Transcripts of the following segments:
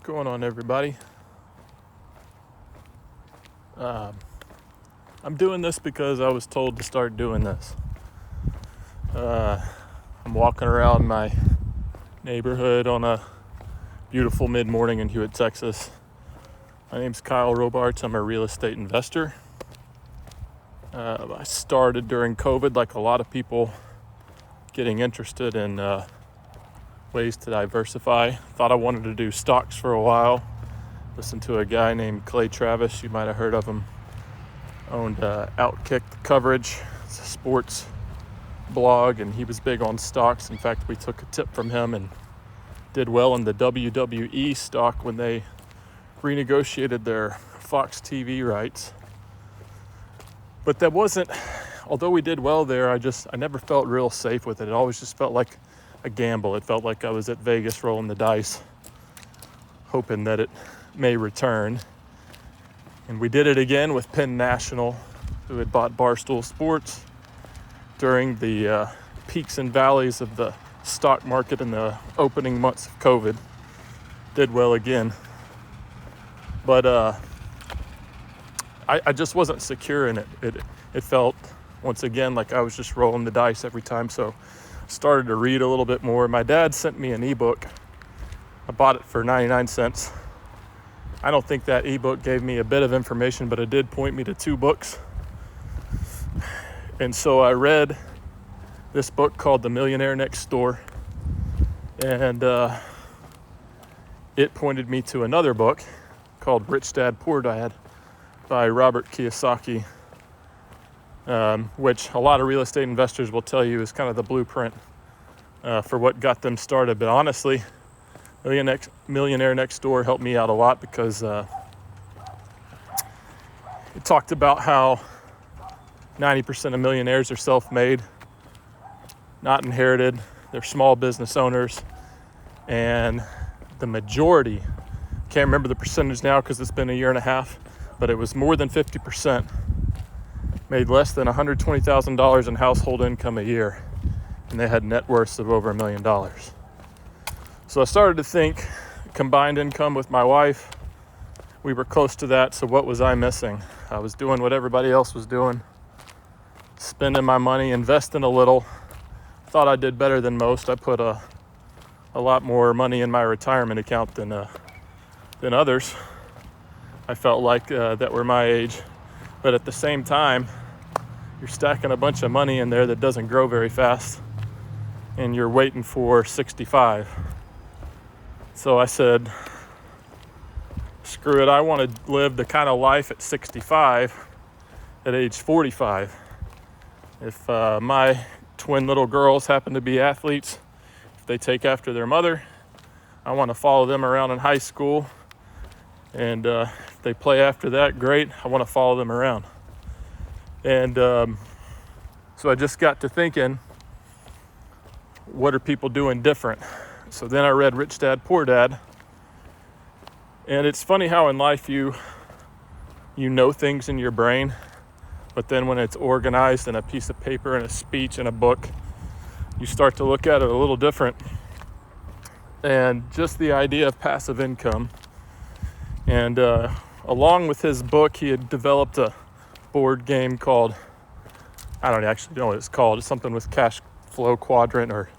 going on, everybody? I'm doing this because I was told to start doing this. I'm walking around my neighborhood on a beautiful mid-morning in Hewitt, Texas. My name's Kyle Robarts. I'm a real estate investor. I started during COVID, like a lot of people, getting interested in ways to diversify. Thought I wanted to do stocks for a while. Listened to a guy named Clay Travis. You might have heard of him. Owned Outkick Coverage. It's a sports blog, and he was big on stocks. In fact, we took a tip from him and did well in the WWE stock when they renegotiated their Fox TV rights. But that wasn't, although we did well there, I never felt real safe with it. It always just felt like a gamble. It felt like I was at Vegas rolling the dice, hoping that it may return. And we did it again with Penn National, who had bought Barstool Sports during the peaks and valleys of the stock market in the opening months of COVID. Did well again. But I just wasn't secure in it. It felt, once again, like I was just rolling the dice every time. So I started to read a little bit more. My dad sent me an ebook. I bought it for 99 cents. I don't think that ebook gave me a bit of information, but it did point me to two books. And so I read this book called The Millionaire Next Door. And it pointed me to another book called Rich Dad, Poor Dad by Robert Kiyosaki, which a lot of real estate investors will tell you is kind of the blueprint for what got them started. But honestly, Millionaire Next Door helped me out a lot because it talked about how 90% of millionaires are self-made, not inherited. They're small business owners, and the majority, can't remember the percentage now because it's been a year and a half, but it was more than 50%, made less than $120,000 in household income a year, and they had net worths of over $1 million. So I started to think, combined income with my wife, we were close to that, so what was I missing? I was doing what everybody else was doing, spending my money, investing a little. Thought I did better than most. I put a lot more money in my retirement account than others. I felt like that were my age. But at the same time, you're stacking a bunch of money in there that doesn't grow very fast, and you're waiting for 65. So I said, screw it, I want to live the kind of life at 65 at age 45. If my twin little girls happen to be athletes, if they take after their mother, I want to follow them around in high school. And if they play after that, great. I want to follow them around. And so I just got to thinking, what are people doing different? So then I read Rich Dad, Poor Dad. And it's funny how in life you know things in your brain, but then when it's organized in a piece of paper, in a speech, in a book, you start to look at it a little different. And just the idea of passive income. And along with his book, he had developed a board game called, I don't actually know what it's called. It's something with cash flow quadrant or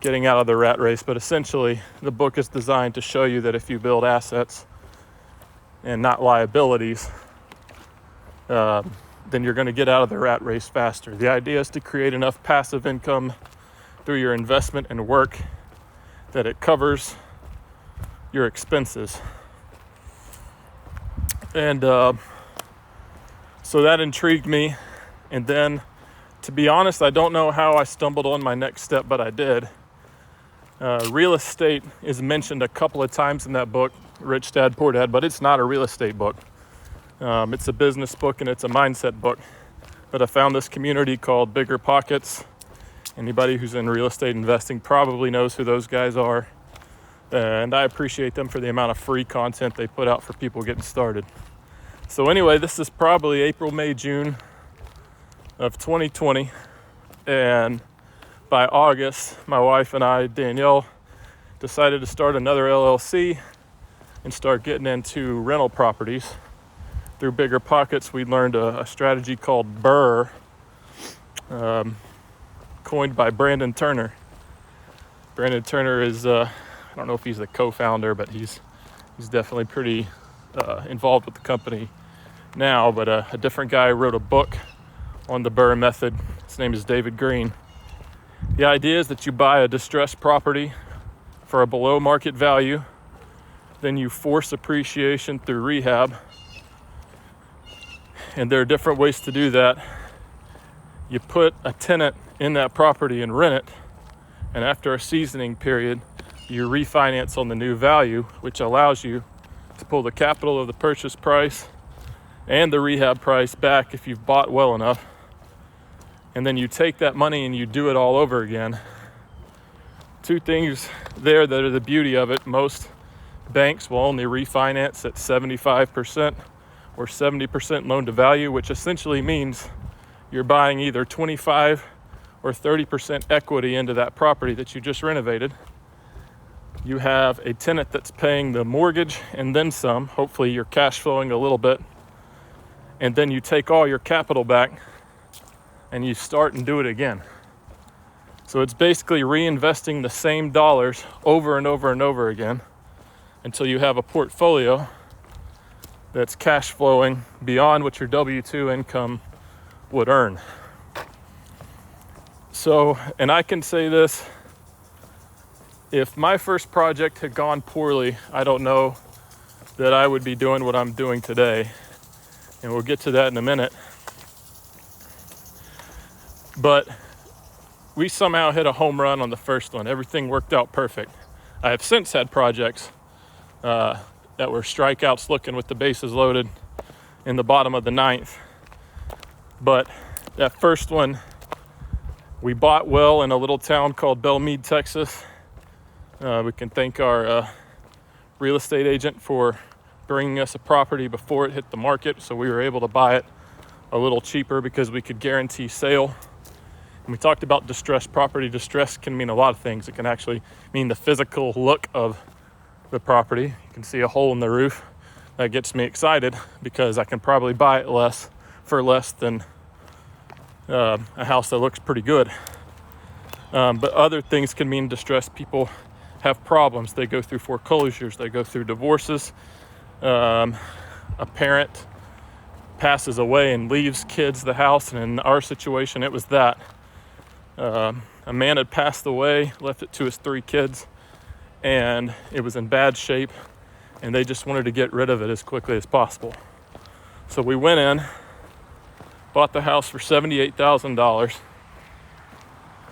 getting out of the rat race. But essentially, the book is designed to show you that if you build assets and not liabilities, then you're going to get out of the rat race faster. The idea is to create enough passive income through your investment and work that it covers your expenses. And so that intrigued me. And then, to be honest, I don't know how I stumbled on my next step, but I did. Real estate is mentioned a couple of times in that book, Rich Dad, Poor Dad, but it's not a real estate book. It's a business book and it's a mindset book. But I found this community called Bigger Pockets. Anybody who's in real estate investing probably knows who those guys are. And I appreciate them for the amount of free content they put out for people getting started. So anyway, this is probably April, May, June of 2020. And by August, my wife and I, Danielle, decided to start another LLC and start getting into rental properties. Through Bigger Pockets, we learned a strategy called BRRRR, coined by Brandon Turner. Brandon Turner is, I don't know if he's the co-founder, but he's definitely pretty involved with the company now. But a different guy wrote a book on the BRRRR method. His name is David Green. The idea is that you buy a distressed property for a below market value, then you force appreciation through rehab. And there are different ways to do that. You put a tenant in that property and rent it, and after a seasoning period, you refinance on the new value, which allows you to pull the capital of the purchase price and the rehab price back if you've bought well enough. And then you take that money and you do it all over again. Two things there that are the beauty of it. Most banks will only refinance at 75% or 70% loan to value, which essentially means you're buying either 25 or 30% equity into that property that you just renovated. You have a tenant that's paying the mortgage and then some. Hopefully you're cash flowing a little bit. And then you take all your capital back and you start and do it again. So it's basically reinvesting the same dollars over and over and over again until you have a portfolio that's cash flowing beyond what your W-2 income would earn. So, and I can say this, if my first project had gone poorly, I don't know that I would be doing what I'm doing today. And we'll get to that in a minute. But we somehow hit a home run on the first one. Everything worked out perfect. I have since had projects that were strikeouts looking with the bases loaded in the bottom of the ninth. But that first one, we bought well in a little town called Belmead, Texas. We can thank our real estate agent for bringing us a property before it hit the market, so we were able to buy it a little cheaper because we could guarantee sale. And we talked about distressed property. Distress can mean a lot of things. It can actually mean the physical look of the property. You can see a hole in the roof. That gets me excited because I can probably buy it for less than a house that looks pretty good. But other things can mean distressed. People have problems. They go through foreclosures. They go through divorces. A parent passes away and leaves kids the house, and in our situation it was that. A man had passed away, left it to his 3 kids, and it was in bad shape, and they just wanted to get rid of it as quickly as possible. So we went in, bought the house for $78,000.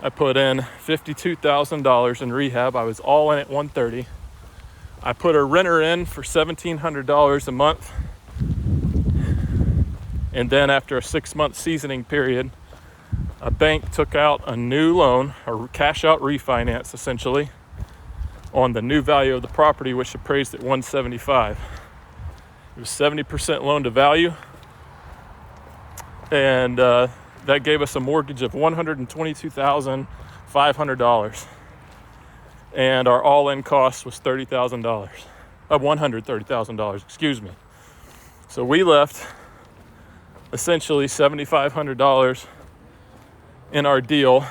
I put in $52,000 in rehab. I was all in at $130,000. I put a renter in for $1,700 a month. And then after a 6-month seasoning period, a bank took out a new loan, a cash out refinance essentially, on the new value of the property, which appraised at $175,000. It was 70% loan to value. And that gave us a mortgage of $122,500. And our all-in cost was $30,000. $130,000, excuse me. So we left essentially $7,500 in our deal.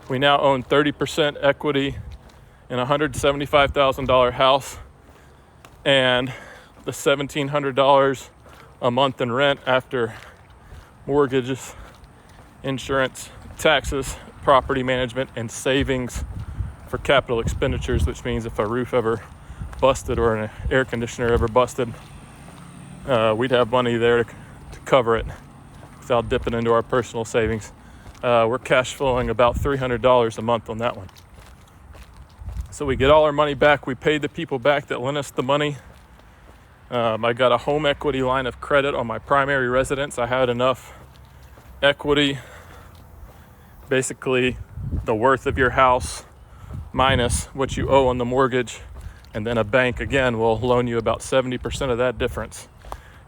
We now own 30% equity in a $175,000 house, and the $1,700 a month in rent after mortgages, insurance, taxes, property management, and savings for capital expenditures, which means if a roof ever busted or an air conditioner ever busted, we'd have money there to cover it without dipping into our personal savings. We're cash flowing about $300 a month on that one. So we get all our money back. We paid the people back that lent us the money. I got a home equity line of credit on my primary residence. I had enough equity, basically the worth of your house minus what you owe on the mortgage, and then a bank again will loan you about 70% of that difference.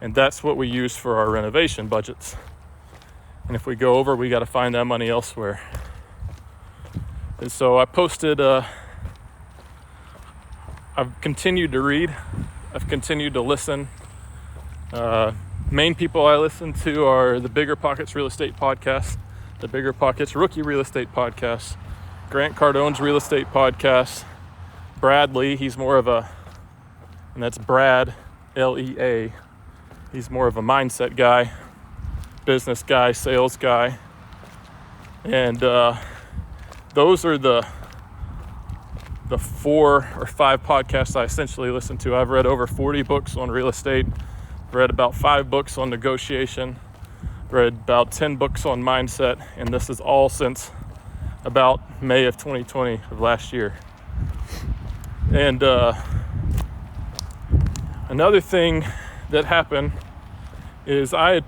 And that's what we use for our renovation budgets. And if we go over, we got to find that money elsewhere. And so I posted, I've continued to read I've continued to listen. Main people I listen to are the Bigger Pockets Real Estate Podcast, the Bigger Pockets Rookie Real Estate Podcast, Grant Cardone's Real Estate Podcast, Bradley, he's more of a, and that's Brad, L-E-A, he's more of a mindset guy, business guy, sales guy, and those are the 4 or 5 podcasts I essentially listen to. I've read over 40 books on real estate, read about 5 books on negotiation, read about 10 books on mindset, and this is all since about May of 2020 of last year. And another thing that happened is I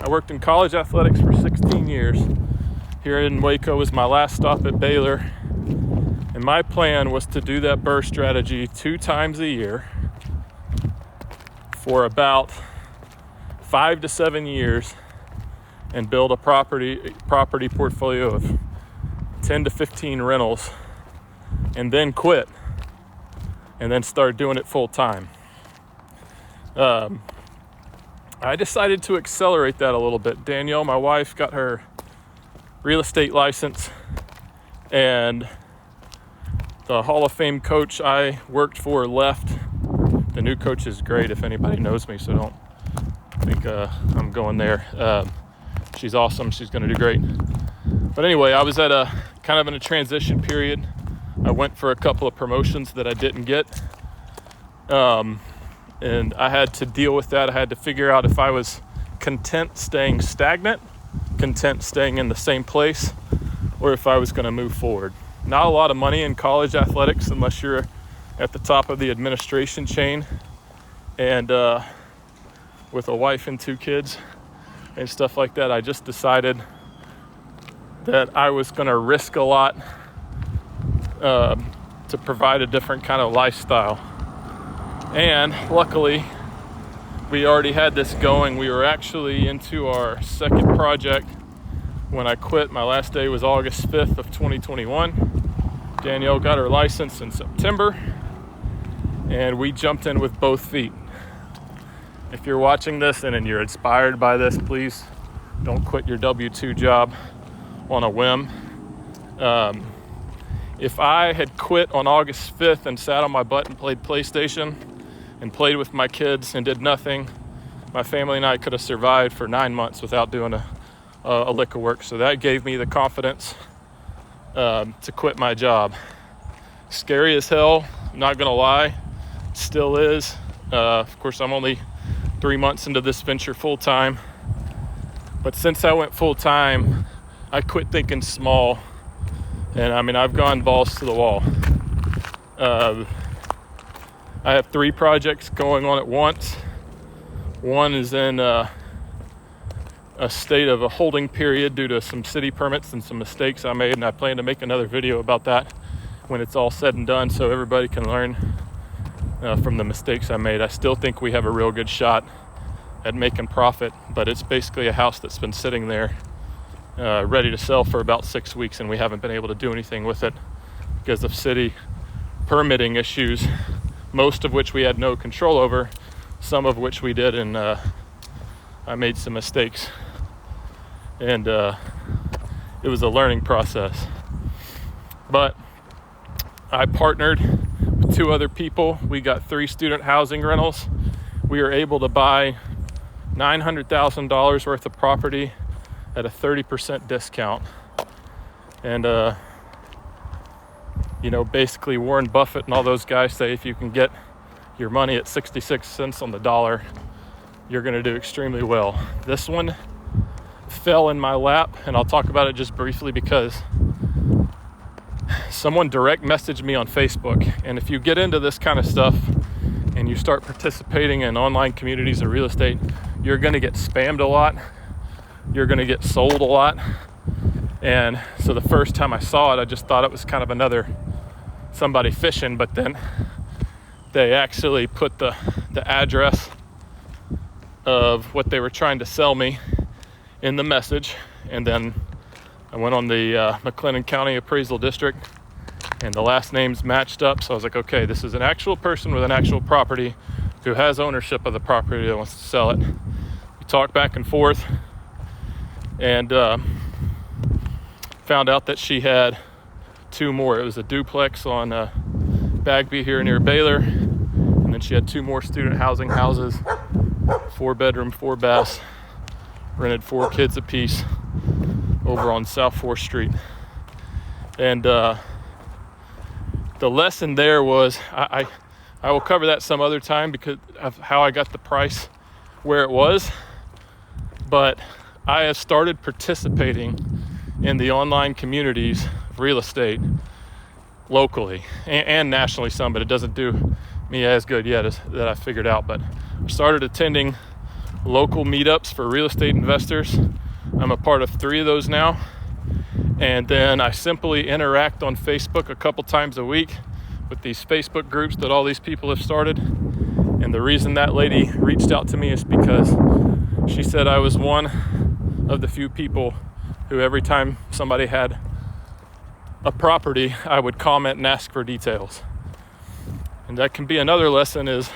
worked in college athletics for 16 years. Here in Waco was my last stop at Baylor. And my plan was to do that BRRRR strategy 2 times a year for about 5 to 7 years and build a property portfolio of 10 to 15 rentals and then quit and then start doing it full time. I decided to accelerate that a little bit. Danielle, my wife, got her real estate license, and the Hall of Fame coach I worked for left. The new coach is great if anybody knows me, so don't think I'm going there. She's awesome. She's going to do great. But anyway, I was at a kind of in a transition period. I went for a couple of promotions that I didn't get. And I had to deal with that. I had to figure out if I was content staying stagnant, content staying in the same place, or if I was going to move forward. Not a lot of money in college athletics unless you're at the top of the administration chain, and with a wife and 2 kids and stuff like that. I just decided that I was going to risk a lot to provide a different kind of lifestyle. And luckily, we already had this going. We were actually into our second project when I quit. My last day was August 5th of 2021. Danielle got her license in September, and we jumped in with both feet. If you're watching this and you're inspired by this, please don't quit your W-2 job on a whim. If I had quit on August 5th and sat on my butt and played PlayStation and played with my kids and did nothing, my family and I could have survived for 9 months without doing a lick of work. So that gave me the confidence to quit my job. Scary as hell, I'm not gonna lie, still is. Of course, I'm only 3 months into this venture full time, but since I went full time, I quit thinking small, and I mean, I've gone balls to the wall. I have 3 projects going on at once. One is in a state of a holding period due to some city permits and some mistakes I made, and I plan to make another video about that when it's all said and done so everybody can learn from the mistakes I made. I still think we have a real good shot at making profit, but it's basically a house that's been sitting there ready to sell for about 6 weeks, and we haven't been able to do anything with it because of city permitting issues, most of which we had no control over, some of which we did, and I made some mistakes, and it was a learning process. But I partnered with 2 other people. We got 3 student housing rentals. We were able to buy $900,000 worth of property at a 30% discount. And basically Warren Buffett and all those guys say if you can get your money at 66 cents on the dollar, you're going to do extremely well. This one fell in my lap, and I'll talk about it just briefly because someone direct messaged me on Facebook. And if you get into this kind of stuff and you start participating in online communities of real estate, you're going to get spammed a lot. You're going to get sold a lot. And so the first time I saw it, I just thought it was kind of somebody fishing, but then they actually put the address of what they were trying to sell me in the message. And then I went on the McLennan County Appraisal District, and the last names matched up. So I was like, okay, this is an actual person with an actual property who has ownership of the property that wants to sell it. We talked back and forth, and found out that she had 2 more. It was a duplex on Bagby here near Baylor, and then she had 2 more student housing houses, 4-bedroom, 4 baths, rented 4 kids apiece over on South 4th Street. And the lesson there was, I will cover that some other time because of how I got the price where it was, but I have started participating in the online communities of real estate locally and nationally some, but it doesn't do me as good yet as that I figured out. But I started attending local meetups for real estate investors. I'm a part of 3 of those now. And then I simply interact on Facebook a couple times a week with these Facebook groups that all these people have started. And the reason that lady reached out to me is because she said I was one of the few people who every time somebody had a property, I would comment and ask for details. And that can be another lesson is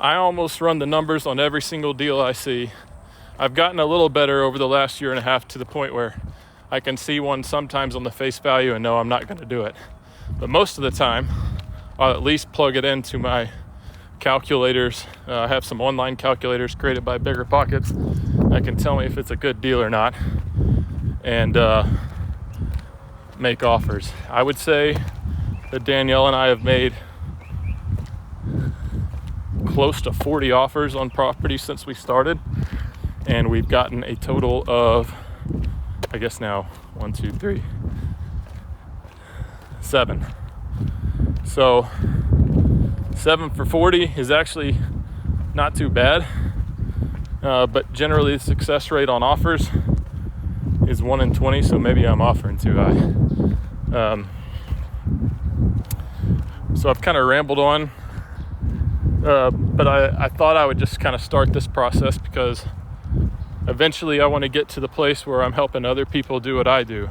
I almost run the numbers on every single deal I see. I've gotten a little better over the last year and a half to the point where I can see one sometimes on the face value and know I'm not going to do it. But most of the time, I'll at least plug it into my calculators. I have some online calculators created by BRRRR that can tell me if it's a good deal or not, and make offers. I would say that Danielle and I have made close to 40 offers on properties since we started, and we've gotten a total of, I guess now, 1, 2, 3, 7. So 7 for 40 is actually not too bad, but generally the success rate on offers is 1 in 20, so maybe I'm offering too high. So I've kind of rambled on, but I thought I would just kind of start this process because eventually I want to get to the place where I'm helping other people do what I do,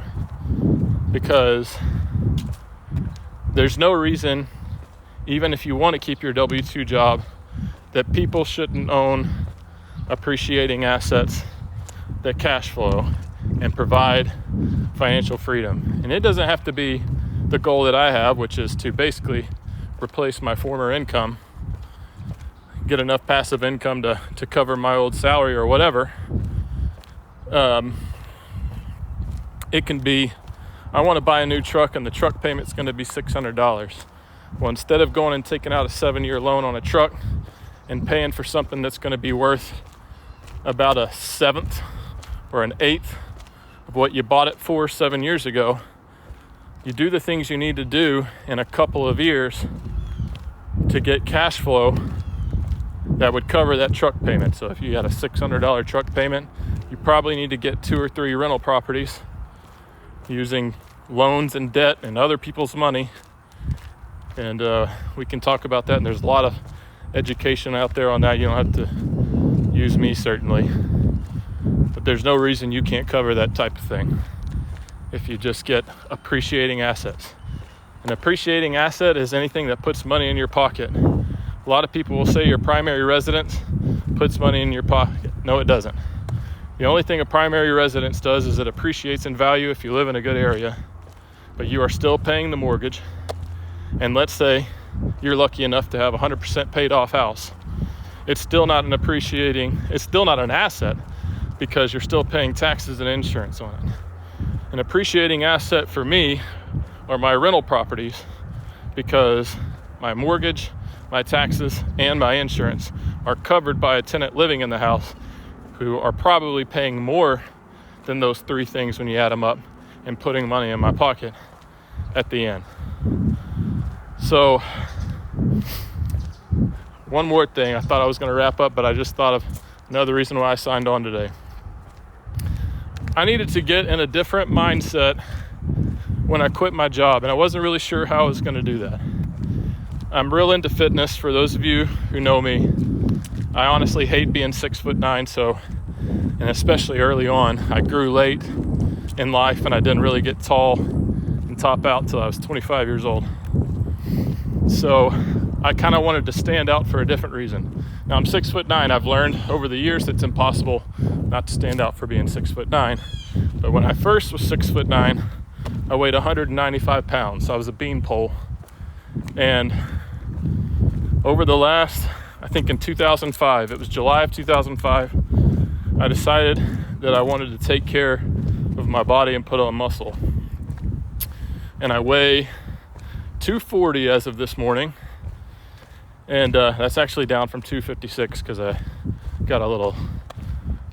because there's no reason, even if you want to keep your W-2 job, that people shouldn't own appreciating assets that cash flow and provide financial freedom. And it doesn't have to be the goal that I have, which is to basically replace my former income, get enough passive income to cover my old salary or whatever. It can be, I want to buy a new truck and the truck payment's going to be $600. Well, instead of going and taking out a 7-year loan on a truck and paying for something that's going to be worth about a 1/7 or an 1/8 of what you bought it for 7 years ago, you do the things you need to do in a couple of years to get cash flow that would cover that truck payment. So if you had a $600 truck payment, you probably need to get 2 or 3 rental properties using loans and debt and other people's money. And we can talk about that, and there's a lot of education out there on that. You don't have to use me, certainly, but there's no reason you can't cover that type of thing if you just get appreciating assets. An appreciating asset is anything that puts money in your pocket. A lot of people will say your primary residence puts money in your pocket. No, it doesn't. The only thing a primary residence does is it appreciates in value if you live in a good area, but you are still paying the mortgage. And let's say you're lucky enough to have a 100% paid off house. It's still not an asset because you're still paying taxes and insurance on it. An appreciating asset for me are my rental properties, because my mortgage, my taxes, and my insurance are covered by a tenant living in the house who are probably paying more than those 3 things when you add them up and putting money in my pocket at the end. So one more thing. I thought I was going to wrap up, but I just thought of another reason why I signed on today. I needed to get in a different mindset when I quit my job, and I wasn't really sure how I was going to do that. I'm real into fitness. For those of you who know me, I honestly hate being 6'9", and especially early on, I grew late in life and I didn't really get tall and top out until I was 25 years old. So I kind of wanted to stand out for a different reason. Now I'm 6'9". I've learned over the years it's impossible not to stand out for being 6'9". But when I first was 6'9", I weighed 195 pounds. I was a beanpole. And over the last, I think in 2005, it was July of 2005, I decided that I wanted to take care of my body and put on muscle. And I weigh 240 as of this morning. And that's actually down from 256 because I got a little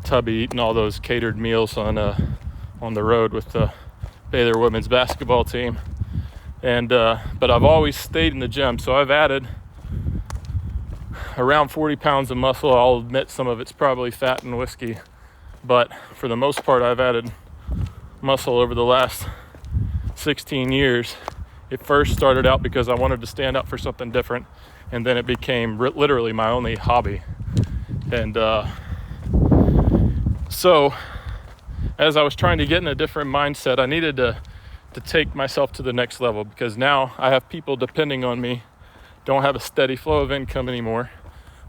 tubby eating all those catered meals on the road with the Baylor women's basketball team. And but I've always stayed in the gym, so I've added around 40 pounds of muscle. I'll admit some of it's probably fat and whiskey, but for the most part, I've added muscle over the last 16 years. It first started out because I wanted to stand out for something different, and then it became literally my only hobby. And so as I was trying to get in a different mindset, I needed to take myself to the next level, because now I have people depending on me, don't have a steady flow of income anymore.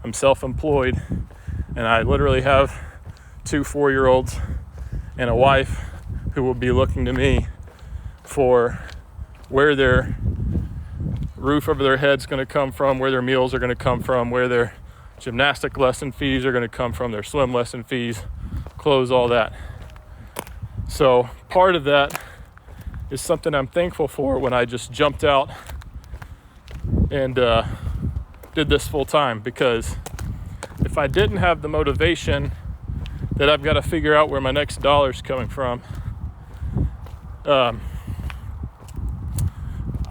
I'm self-employed, and I literally have 2 4-year-olds and a wife who will be looking to me for where their roof over their head's going to come from, where their meals are going to come from, where their gymnastic lesson fees are going to come from, their swim lesson fees, clothes, all that. So part of that is something I'm thankful for when I just jumped out and did this full time, because if I didn't have the motivation that I've got to figure out where my next dollar's coming from, I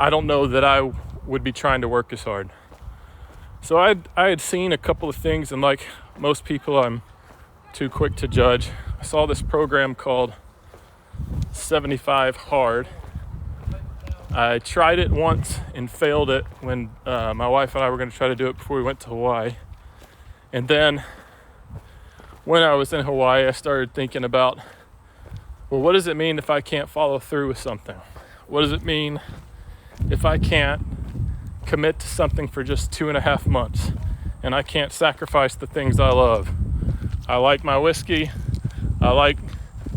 don't know that I would be trying to work as hard. So I had seen a couple of things, and like most people, I'm too quick to judge. I saw this program called 75 Hard. I tried it once and failed it when my wife and I were going to try to do it before we went to Hawaii. And then when I was in Hawaii, I started thinking about, well, what does it mean if I can't follow through with something? What does it mean if I can't commit to something for just 2.5 months and I can't sacrifice the things I love? I like my whiskey. I like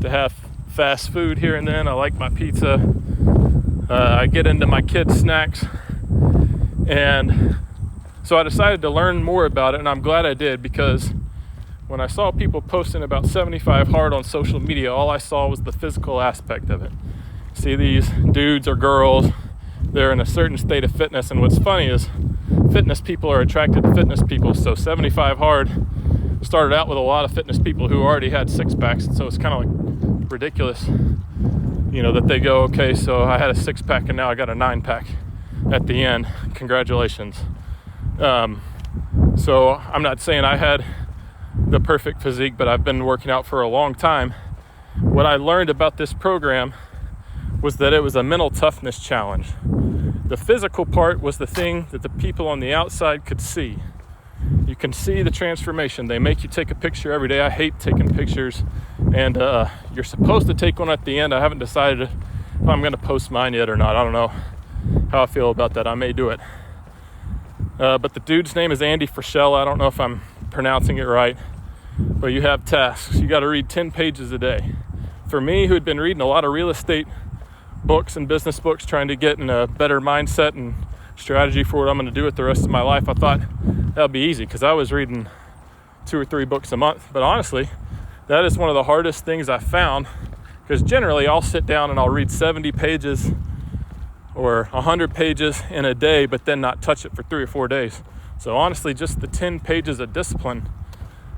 to have fast food here and then. I like my pizza. I get into my kids' snacks. And so I decided to learn more about it, and I'm glad I did, because when I saw people posting about 75 Hard on social media, all I saw was the physical aspect of it. See these dudes or girls, they're in a certain state of fitness, and what's funny is fitness people are attracted to fitness people. So 75 Hard started out with a lot of fitness people who already had 6-packs, so it's kind of like ridiculous, you know, that they go, okay, so I had a 6-pack and now I got a 9-pack at the end. Congratulations. So I'm not saying I had the perfect physique, but I've been working out for a long time. What I learned about this program was that it was a mental toughness challenge. The physical part was the thing that the people on the outside could see. You can see the transformation. They make you take a picture every day. I hate taking pictures, and you're supposed to take one at the end. I haven't decided if I'm going to post mine yet or not. I don't know how I feel about that. I may do it. But the dude's name is Andy Frischel. I don't know if I'm pronouncing it right, but you have tasks. You got to read 10 pages a day. For me, who had been reading a lot of real estate books and business books, trying to get in a better mindset and strategy for what I'm going to do with the rest of my life, I thought that would be easy, because I was reading 2 or 3 books a month. But honestly, that is one of the hardest things I found, because generally I'll sit down and I'll read 70 pages or 100 pages in a day, but then not touch it for 3 or 4 days. So honestly, just the 10 pages of discipline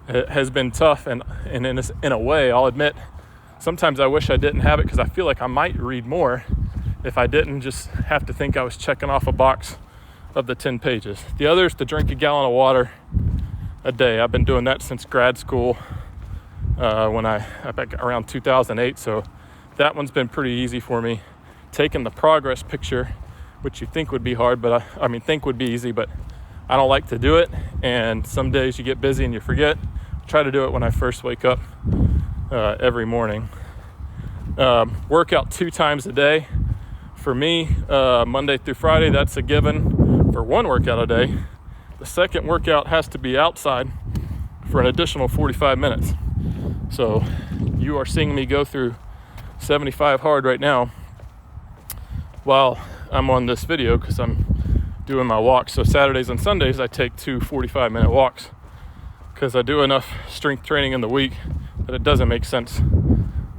has been tough, and in a way, I'll admit, sometimes I wish I didn't have it, because I feel like I might read more if I didn't just have to think I was checking off a box of the 10 pages. The other is to drink a gallon of water a day. I've been doing that since grad school, when I back around 2008. So that one's been pretty easy for me. Taking the progress picture, which you think would be hard, but I mean think would be easy, but I don't like to do it. And some days you get busy and you forget. Try to do it when I first wake up every morning. Work out 2 times a day. For me, Monday through Friday, that's a given. for one workout a day, the second workout has to be outside for an additional 45 minutes. So you are seeing me go through 75 hard right now while I'm on this video because I'm doing my walks. So Saturdays and Sundays I take 2 45-minute walks because I do enough strength training in the week that it doesn't make sense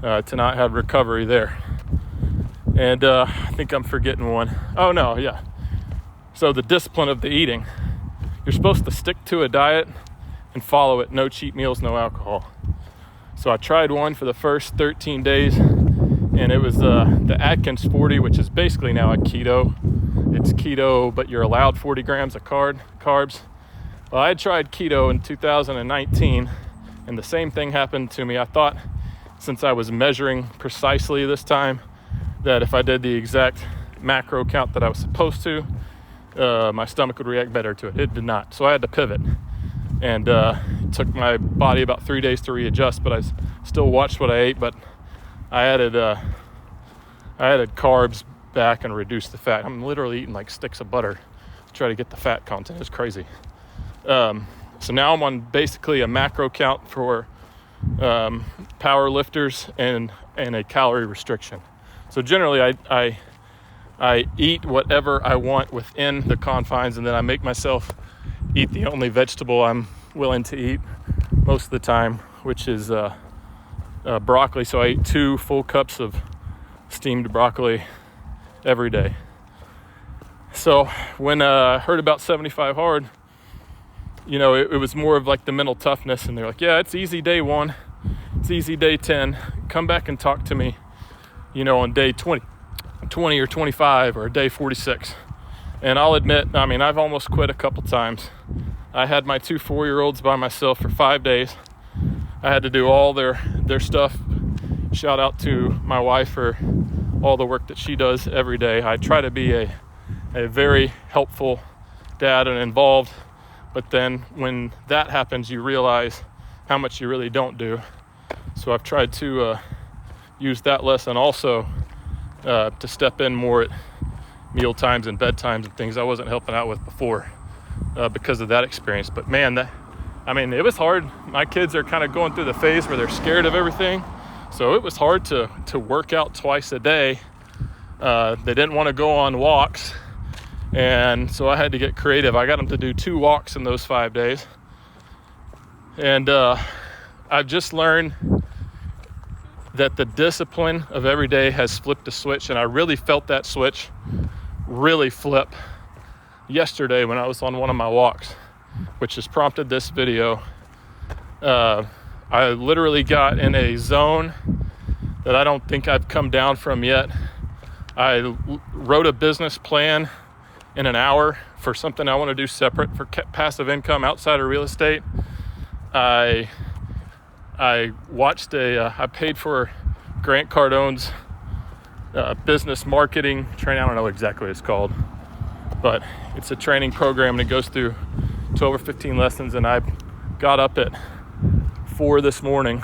to not have recovery there. And I think I'm forgetting one. Oh no, yeah. So the discipline of the eating. You're supposed to stick to a diet and follow it. No cheat meals, no alcohol. So I tried one for the first 13 days, and it was the Atkins 40, which is basically now a keto. It's keto, but you're allowed 40 grams of carbs. Well, I tried keto in 2019, and the same thing happened to me. I thought, since I was measuring precisely this time, that if I did the exact macro count that I was supposed to, my stomach would react better to it. It did not. So I had to pivot. And it took my body about 3 days to readjust, but I still watched what I ate, but I added carbs back and reduced the fat. I'm literally eating like sticks of butter to try to get the fat content. It's crazy. So now I'm on basically a macro count for power lifters and a calorie restriction. So generally I eat whatever I want within the confines, and then I make myself eat the only vegetable I'm willing to eat most of the time, which is broccoli. So I eat 2 full cups of steamed broccoli every day. So when I heard about 75 hard, you know, it was more of like the mental toughness, and they're like, yeah, it's easy day 1, it's easy day 10, come back and talk to me, you know, on day 20 or 25 or day 46. And I'll admit, I mean, I've almost quit a couple times. I had my 2 4-year-olds by myself for 5 days. I had to do all their stuff. Shout out to my wife for all the work that she does every day. I try to be a very helpful dad and involved, but then when that happens, you realize how much you really don't do. So I've tried to use that lesson also to step in more at meal times and bedtimes and things I wasn't helping out with before because of that experience. But man, it was hard. My kids are kind of going through the phase where they're scared of everything. So it was hard to work out twice a day. They didn't want to go on walks. And so I had to get creative. I got them to do 2 walks in those 5 days. And I've just learned that the discipline of every day has flipped a switch, and I really felt that switch really flip yesterday when I was on one of my walks, which has prompted this video. I literally got in a zone that I don't think I've come down from yet. I wrote a business plan in an hour for something I want to do separate for passive income outside of real estate. I watched I paid for Grant Cardone's business marketing training. I don't know exactly what it's called, but it's a training program, and it goes through 12 or 15 lessons. And I got up at 4 this morning,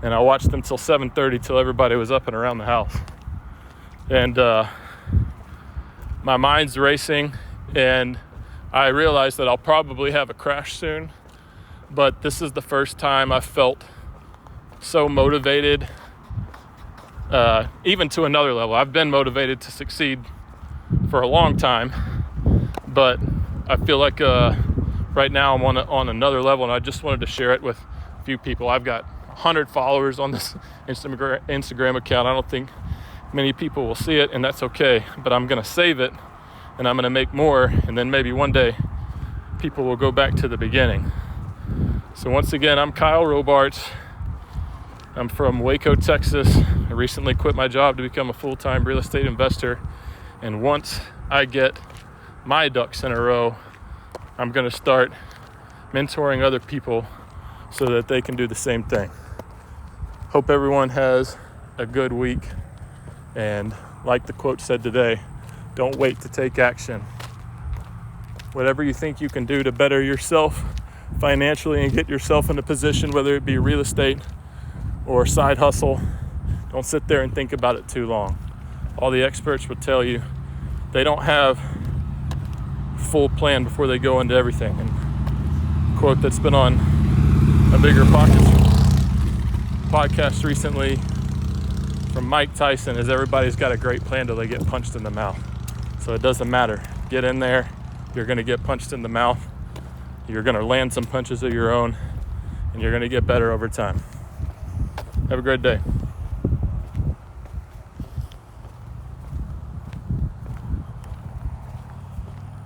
and I watched them till 7:30 till everybody was up and around the house. And my mind's racing, and I realized that I'll probably have a crash soon. But this is the first time I've felt so motivated, even to another level. I've been motivated to succeed for a long time, but I feel like right now I'm on another level, and I just wanted to share it with a few people. I've got 100 followers on this Instagram account. I don't think many people will see it, and that's okay, but I'm going to save it, and I'm going to make more, and then maybe one day people will go back to the beginning. So once again, I'm Kyle Robarts. I'm from Waco, Texas. I recently quit my job to become a full-time real estate investor. And once I get my ducks in a row, I'm going to start mentoring other people so that they can do the same thing. Hope everyone has a good week. And like the quote said today, don't wait to take action. Whatever you think you can do to better yourself financially and get yourself in a position, whether it be real estate or side hustle, don't sit there and think about it too long. All the experts would tell you they don't have full plan before they go into everything. And a quote that's been on a bigger podcast recently from Mike Tyson is, everybody's got a great plan till they get punched in the mouth. So it doesn't matter. Get in there. You're going to get punched in the mouth. You're going to land some punches of your own, and you're going to get better over time. Have a great day.